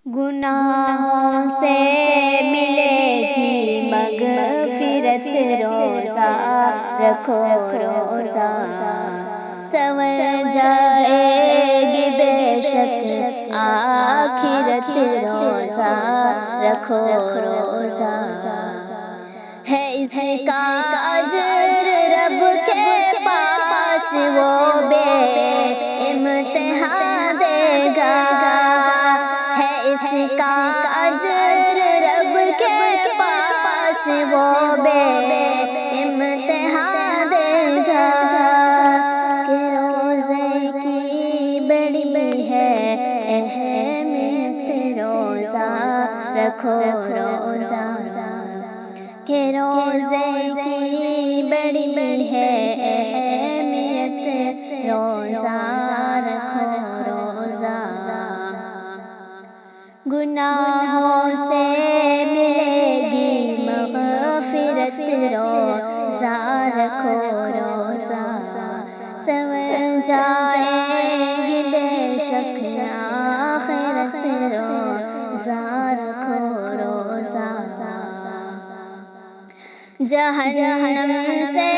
گناہوں سے ملے گی مغفرت، روزہ رکھو روزہ سنور جائے گی بے شک آخرت، روزہ رکھو روزہ ہے اس کا اجر رب کے پاس، وہ بے امتحان دے گا، ہے اس کا اجر رب کے پاس، وہ بے امتحان دے گا، کہ روزے کی بڑی ہے اہمیت، روزہ رکھو روزہ، کہ روزے کی بڑی ہے اہمیت، روزہ رکھو روزہ گناہوں سے ملے گی مغفرت، روزہ رکھو روزہ سنور جائے گی بے شک آخرت، روزہ رکھو روزہ جہنم سے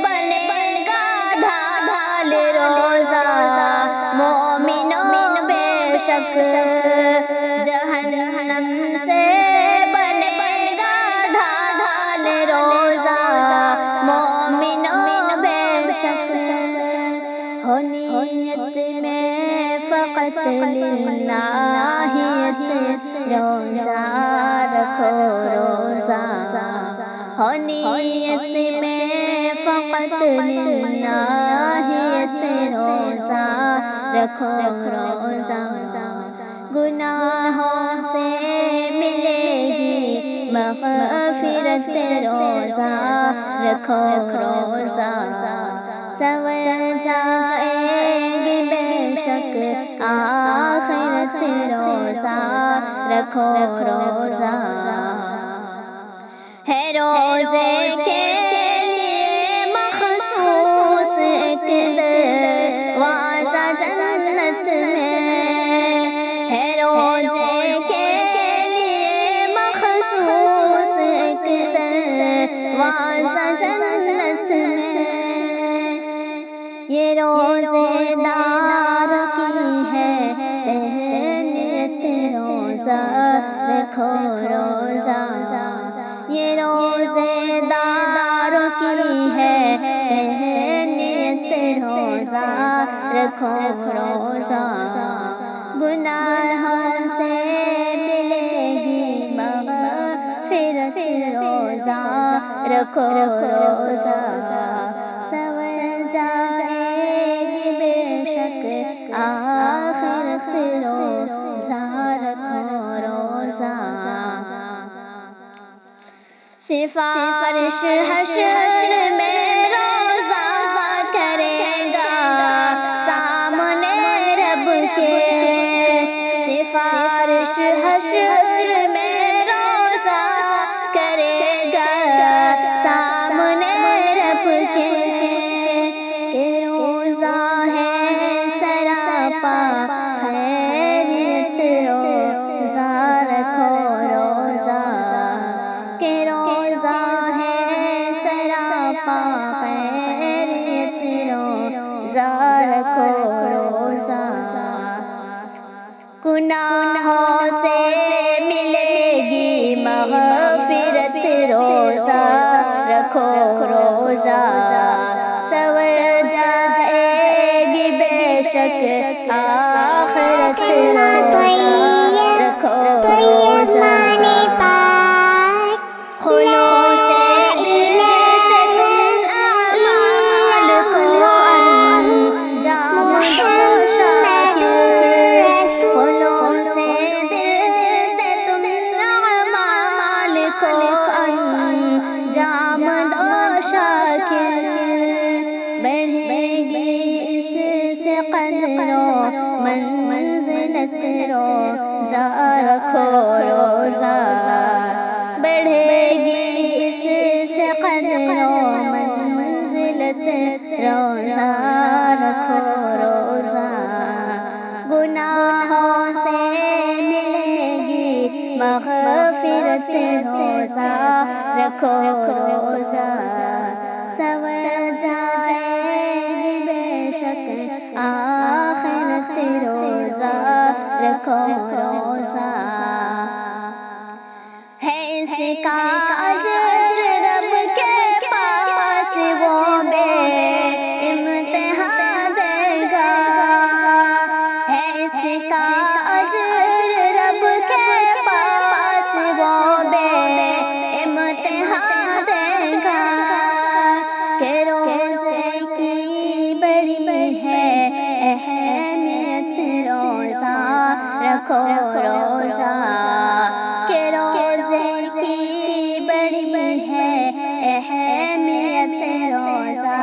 بنے گا ڈھال، روزہ مومنوں بے شک، جہنم سے بنے گا ڈھال، روزہ مومنوں بے شک، ہو نیت میں فقط للہیت، روزہ رکھو روزہ، ہو نیت میں فقط للہیت، روزہ رکھو روزہ گناہوں سے ملے گی مغفرت، روزہ رکھو روزہ سنور جائے گی بے شک آخرت، روزہ رکھو روزہ ہے روزے کے لیے مخصوص ایک دروازہ جنت میں، ہے روزے کے لیے مخصوص ایک دروازہ جنت میں، یہ روزے دار کی ہے اہمیت، روزہ رکھو روزہ، یہ روزے دار کی ہے اہمیت، روزہ رکھو روزہ گناہوں سے ملے گی مغفرت، روزہ رکھو روزہ سنور جائے گی بے شک آخرت، روزہ رکھو روزہ سفارش حشر میں روزہ کرے گا سامنے رب کے، سفارش حشر میں روزہ کرے گا سامنے رب کے، کہ روزہ ہے سراپا خیریت، روزہ رکھو روزہ، کہ روزہ ہے سراپا خیریت، روزہ رکھو روزہ گناہوں سے ملے گی مغفرت، روزہ رکھو روزہ سنور جائے گی بے شک آخرت، روزہ رکھو روزہ خلوص دل سے تم اعمال کو انجام دو شاکر، خلوص دل سے تم اعمال کو انجام دو شاکر، بڑھے گی اس سے قدر و منزلت، روزہ رکھو روزہ بڑھے گی اس سے قدر و منزلت، روزہ رکھو روزہ گناہوں سے ملے مغفرت روزہ رکھو روزہ سنور جائے گی بے شک آخرت روزہ رکھو روزہ ہے اس کا اجر رب کے پاس وہ بے امتحان دے گا ہے اس کا اجر رب کے پاس وہ بے امتحان دے گا کہ روزے کی بڑی ہے اہمیت روزہ رکھو روزہ کہ روزے کی بڑی ہے اہمیت روزہ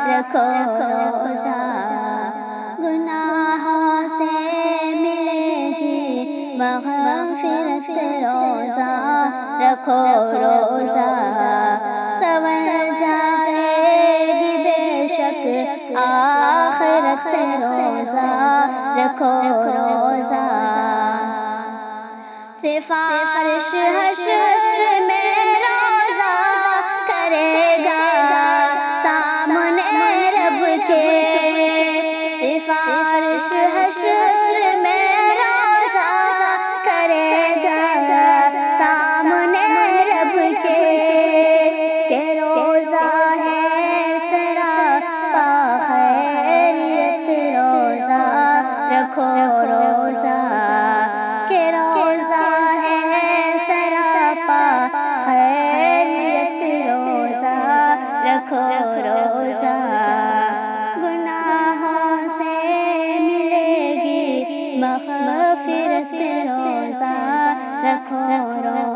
رکھو روزہ گناہوں سے ملے گی مغفرت روزہ رکھو روزہ سنور جائے گی بے شک آخرت روزہ رکھو روزہ سفارش حشر میں روزہ کرے گا سامنے رب کے سفارش حشر میں روزہ کرے گا سامنے رب کے کہ روزہ ہے سراپا خیریت روزہ رکھو روزہ کہ روزہ ہے سراپا خیریت روزہ رکھو روزہ گناہوں سے ملے گی مغفرت روزہ رکھو روزہ